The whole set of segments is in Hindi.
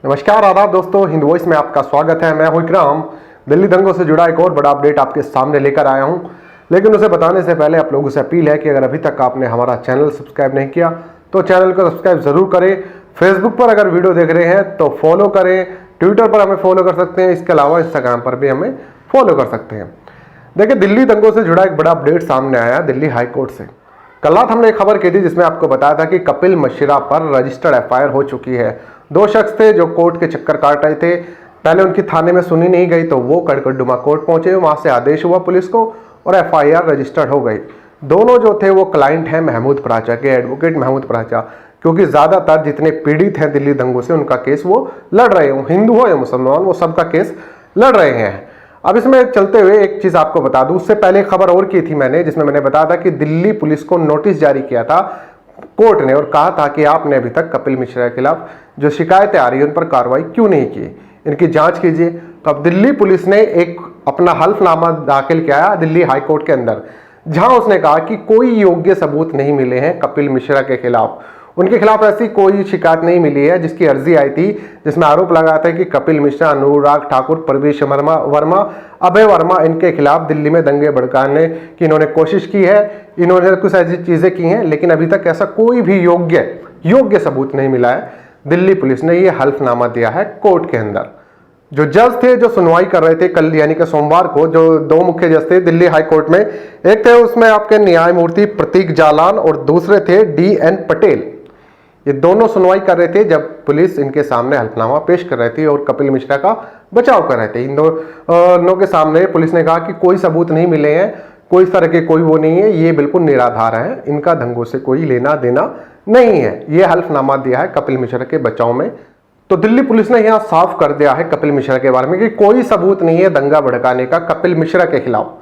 नमस्कार आदाब दोस्तों, हिंद वॉइस में आपका स्वागत है। मैं हूं इकराम। दिल्ली दंगों से जुड़ा एक और बड़ा अपडेट आपके सामने लेकर आया हूं, लेकिन उसे बताने से पहले आप लोगों से अपील है कि अगर अभी तक आपने हमारा चैनल सब्सक्राइब नहीं किया तो चैनल को सब्सक्राइब जरूर करें। फेसबुक पर अगर वीडियो देख रहे हैं तो फॉलो करें, ट्विटर पर हमें फॉलो कर सकते हैं, इसके अलावा इंस्टाग्राम पर भी हमें फॉलो कर सकते हैं। देखिए, दिल्ली दंगों से जुड़ा एक बड़ा अपडेट सामने आया दिल्ली हाईकोर्ट से। कल रात हमने एक खबर की थी जिसमें आपको बताया था कि कपिल मिश्रा पर रजिस्टर्ड एफआईआर हो चुकी है। दो शख्स थे जो कोर्ट के चक्कर काट रहे थे। पहले उनकी थाने में सुनी नहीं गई तो वो कड़कड़डुमा कोर्ट पहुंचे, वहां से आदेश हुआ पुलिस को और एफआईआर रजिस्टर्ड हो गई। दोनों जो थे वो क्लाइंट हैं महमूद पराचा के, एडवोकेट महमूद पराचा, क्योंकि ज्यादातर जितने पीड़ित हैं दिल्ली दंगों से उनका केस वो लड़ रहे हो, हिंदू हो या मुसलमान, वो सबका केस लड़ रहे हैं। अब इसमें चलते हुए एक चीज आपको बता दूं, उससे पहले खबर और की थी मैंने जिसमें मैंने बताया था कि दिल्ली पुलिस को नोटिस जारी किया था कोर्ट ने और कहा था कि आपने अभी तक कपिल मिश्रा के खिलाफ जो शिकायतें आ रही है उन पर कार्रवाई क्यों नहीं की, इनकी जांच कीजिए। तो अब दिल्ली पुलिस ने एक अपना हल्फनामा दाखिल किया दिल्ली हाईकोर्ट के अंदर, जहां उसने कहा कि कोई योग्य सबूत नहीं मिले हैं कपिल मिश्रा के खिलाफ। उनके खिलाफ ऐसी कोई शिकायत नहीं मिली है जिसकी अर्जी आई थी जिसमें आरोप लगाया था कि कपिल मिश्रा, अनुराग ठाकुर, प्रवेश वर्मा, अभय वर्मा, इनके खिलाफ दिल्ली में दंगे भड़काने की इन्होंने कोशिश की है, इन्होंने कुछ ऐसी चीजें की हैं, लेकिन अभी तक ऐसा कोई भी योग्य सबूत नहीं मिला है। दिल्ली पुलिस ने यह हल्फनामा दिया है कोर्ट के अंदर। जो जज थे जो सुनवाई कर रहे थे कल यानी कि सोमवार को, जो दो मुख्य जज थे दिल्ली हाईकोर्ट में, एक थे उसमें आपके न्यायमूर्ति प्रतीक जालान और दूसरे थे DN पटेल। ये दोनों सुनवाई कर रहे थे जब पुलिस इनके सामने हल्फनामा पेश कर रही थी और कपिल मिश्रा का बचाव कर रहे थे। इन दोनों के सामने पुलिस ने कहा कि कोई सबूत नहीं मिले हैं, कोई इस तरह के कोई वो नहीं है, ये बिल्कुल निराधार है, इनका दंगों से कोई लेना देना नहीं है। ये हल्फनामा दिया है कपिल मिश्रा के बचाव में। तो दिल्ली पुलिस ने यहां साफ कर दिया है कपिल मिश्रा के बारे में कि कोई सबूत नहीं है दंगा भड़काने का कपिल मिश्रा के खिलाफ।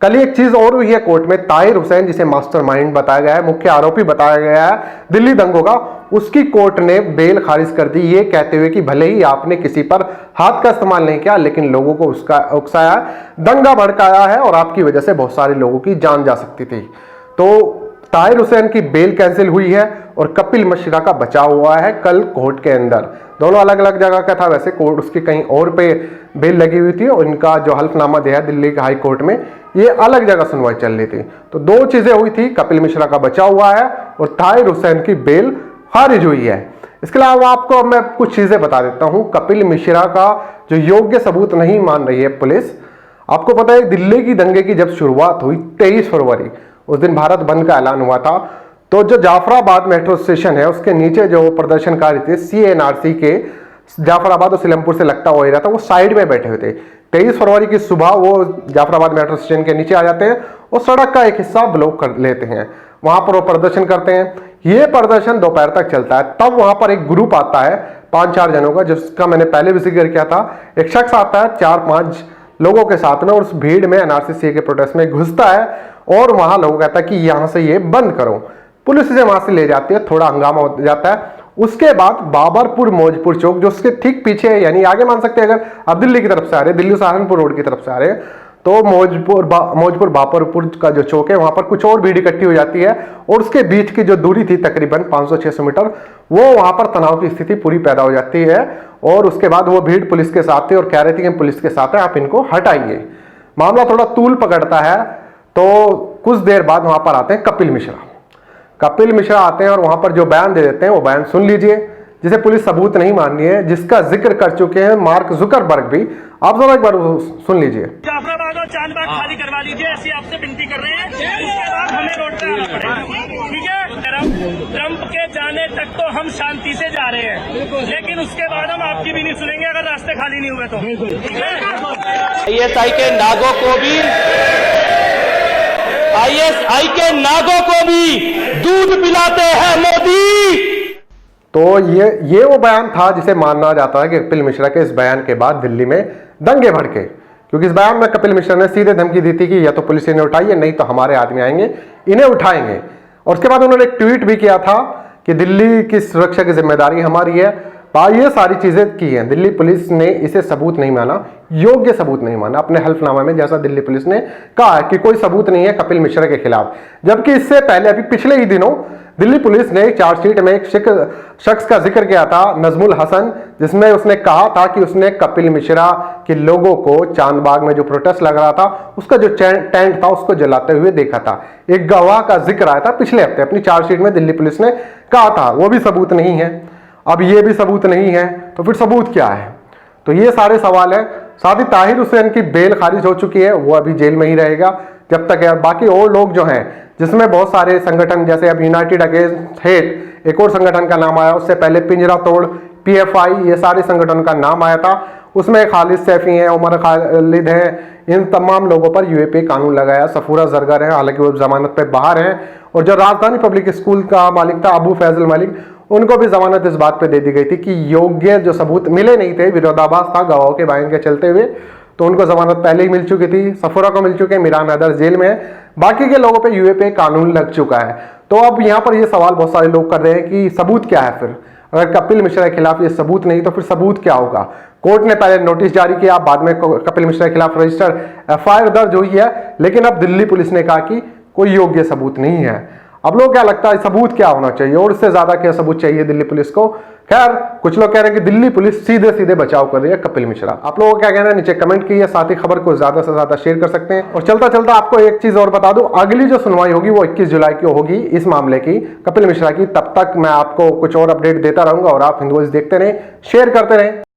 कल एक चीज और हुई है कोर्ट में, ताहिर हुसैन जिसे मास्टरमाइंड बताया गया है, मुख्य आरोपी बताया गया है दिल्ली दंगों का, उसकी कोर्ट ने बेल खारिज कर दी, ये कहते हुए कि भले ही आपने किसी पर हाथ का इस्तेमाल नहीं किया लेकिन लोगों को उसका उकसाया, दंगा भड़काया है और आपकी वजह से बहुत सारे लोगों की जान जा सकती थी। तो ताहिर हुसैन की बेल कैंसिल हुई है और कपिल मिश्रा का बचाव हुआ है कल कोर्ट के अंदर। दोनों अलग अलग जगह का था, वैसे कोर्ट उसकी कहीं और पे बेल लगी हुई थी और इनका जो हल्फनामा दिया दिल्ली के हाई कोर्ट में, ये अलग जगह सुनवाई चल रही थी। तो दो चीजें हुई थी, कपिल मिश्रा का बचाव हुआ है और ताहिर हुसैन की बेल खारिज हुई है। इसके अलावा आपको मैं कुछ चीजें बता देता हूं। कपिल मिश्रा का जो योग्य सबूत नहीं मान रही है पुलिस, आपको पता है दिल्ली की दंगे की जब शुरुआत हुई 23 फरवरी, उस दिन भारत बंद का ऐलान हुआ था। तो जो जाफराबाद मेट्रो स्टेशन है उसके नीचे जो प्रदर्शनकारी थे CNRC के, जाफराबाद और सिलमपुर से लगता हुआ एरिया था, वो साइड में बैठे हुए थे। 23 फरवरी की सुबह वो जाफराबाद मेट्रो स्टेशन के नीचे आ जाते हैं और सड़क का एक हिस्सा ब्लॉक कर लेते हैं, वहां पर वो प्रदर्शन करते हैं। ये प्रदर्शन दोपहर तक चलता है। तब वहां पर एक ग्रुप आता है 5-4 जनों का, जिसका मैंने पहले भी जिक्र किया था। एक शख्स आता है 4-5 लोगों के साथ में और उस भीड़ में NRC के प्रोटेस्ट में घुसता है और वहां लोगों कहता है कि यहां से ये बंद करो। पुलिस इसे वहां से ले जाती है, थोड़ा हंगामा हो जाता है। उसके बाद बाबरपुर मौजपुर चौक जो उसके ठीक पीछे है, यानी आगे मान सकते हैं अगर आप दिल्ली की तरफ से आ रहे हैं, दिल्ली सहारनपुर रोड की तरफ से आ रहे हैं, तो मौजपुर बाबरपुर का जो चौक है वहां पर कुछ और भीड़ इकट्ठी हो जाती है और उसके बीच की जो दूरी थी तकरीबन 500-600 मीटर, वो वहां पर तनाव की स्थिति पूरी पैदा हो जाती है। और उसके बाद वो भीड़ पुलिस के साथ थी और कह रहे थे कि पुलिस के साथ है, आप इनको हटाइए। मामला थोड़ा तूल पकड़ता है। तो कुछ देर बाद वहां पर आते हैं कपिल मिश्रा आते हैं और वहां पर जो बयान दे देते हैं वो बयान सुन लीजिए, जिसे पुलिस सबूत नहीं मान रही है, जिसका जिक्र कर चुके हैं मार्क जुकरबर्ग भी। आप जरा एक बार सुन लीजिए। जाफराबाद और चांदबाग खाली करवा लीजिए, ऐसी आपसे विनती कर रहे हैं। उसके बाद हमें रोड पे आना पड़ेगा, ठीक है। ट्रंप के जाने तक तो हम शांति से जा रहे हैं, लेकिन उसके बाद हम आपकी भी नहीं सुनेंगे अगर रास्ते खाली नहीं हुए तो, ठीक है। ISI के नागों को भी दूध पिलाते हैं मोदी। तो ये वो बयान था जिसे माना जाता है कि कपिल मिश्रा के इस बयान के बाद दिल्ली में दंगे भड़के, क्योंकि इस बयान में कपिल मिश्रा ने सीधे धमकी दी थी कि या तो पुलिस इन्हें उठाइए नहीं तो हमारे आदमी आएंगे इन्हें उठाएंगे। और उसके बाद उन्होंने एक ट्वीट भी किया था कि दिल्ली की सुरक्षा की जिम्मेदारी हमारी है। ये सारी चीजें की हैं। दिल्ली पुलिस ने इसे सबूत नहीं माना, योग्य सबूत नहीं माना अपने हल्फनामा में, जैसा दिल्ली पुलिस ने कहा कि कोई सबूत नहीं है कपिल मिश्रा के खिलाफ। जबकि इससे पहले अभी पिछले ही दिनों दिल्ली पुलिस ने चार्जशीट में एक शख्स का जिक्र किया था, नजमुल हसन, जिसमें उसने कहा था कि उसने कपिल मिश्रा के लोगों को चांदबाग में जो प्रोटेस्ट लग रहा था उसका जो टेंट था उसको जलाते हुए देखा था। एक गवाह का जिक्र आया था पिछले हफ्ते अपनी चार्जशीट में, दिल्ली पुलिस ने कहा था। वो भी सबूत नहीं है, अब ये भी सबूत नहीं है, तो फिर सबूत क्या है? तो ये सारे सवाल है। साथ ही ताहिर हुसैन की बेल खारिज हो चुकी है, वो अभी जेल में ही रहेगा जब तक है। बाकी और लोग जो हैं, जिसमें बहुत सारे संगठन, जैसे अब यूनाइटेड अगेंस्ट हेट एक और संगठन का नाम आया, उससे पहले पिंजरा तोड़, PFI, ये सारे संगठन का नाम आया था। उसमें खालिद सैफी हैं, उमर खालिद हैं, इन तमाम लोगों पर UAP कानून लगाया। सफूरा जरगर है, हालांकि वो जमानत पे बाहर हैं। और जो राजधानी पब्लिक स्कूल का मालिक था अबू फैजल मलिक, उनको भी जमानत इस बात पे दे दी गई थी कि योग्य जो सबूत मिले नहीं थे, विरोधाभास था गवाहों के बयान के चलते हुए, तो उनको जमानत पहले ही मिल चुकी थी। सफूरा को मिल चुके हैं, मीरान हैदर जेल में है, बाकी के लोगों पे UAP कानून लग चुका है। तो अब यहाँ पर ये सवाल बहुत सारे लोग कर रहे हैं कि सबूत क्या है फिर? अगर कपिल मिश्रा के खिलाफ ये सबूत नहीं तो फिर सबूत क्या होगा? कोर्ट ने पहले नोटिस जारी किया, बाद में कपिल मिश्रा के खिलाफ रजिस्टर्ड FIR दर्ज हुई है, लेकिन अब दिल्ली पुलिस ने कहा कि कोई योग्य सबूत नहीं है। अब लोग क्या लगता है सबूत क्या होना चाहिए और इससे ज्यादा क्या सबूत चाहिए दिल्ली पुलिस को? खैर, कुछ लोग कह रहे हैं कि दिल्ली पुलिस सीधे सीधे बचाव कर रही है कपिल मिश्रा। आप लोगों को क्या कहना है नीचे कमेंट कीजिए, साथ ही खबर को ज्यादा से ज्यादा शेयर कर सकते हैं। और चलता चलता आपको एक चीज और बता दूं, अगली जो सुनवाई होगी वो 21 जुलाई की होगी इस मामले की, कपिल मिश्रा की। तब तक मैं आपको कुछ और अपडेट देता रहूंगा और आप हिंदू वॉइस देखते रहें, शेयर करते रहें।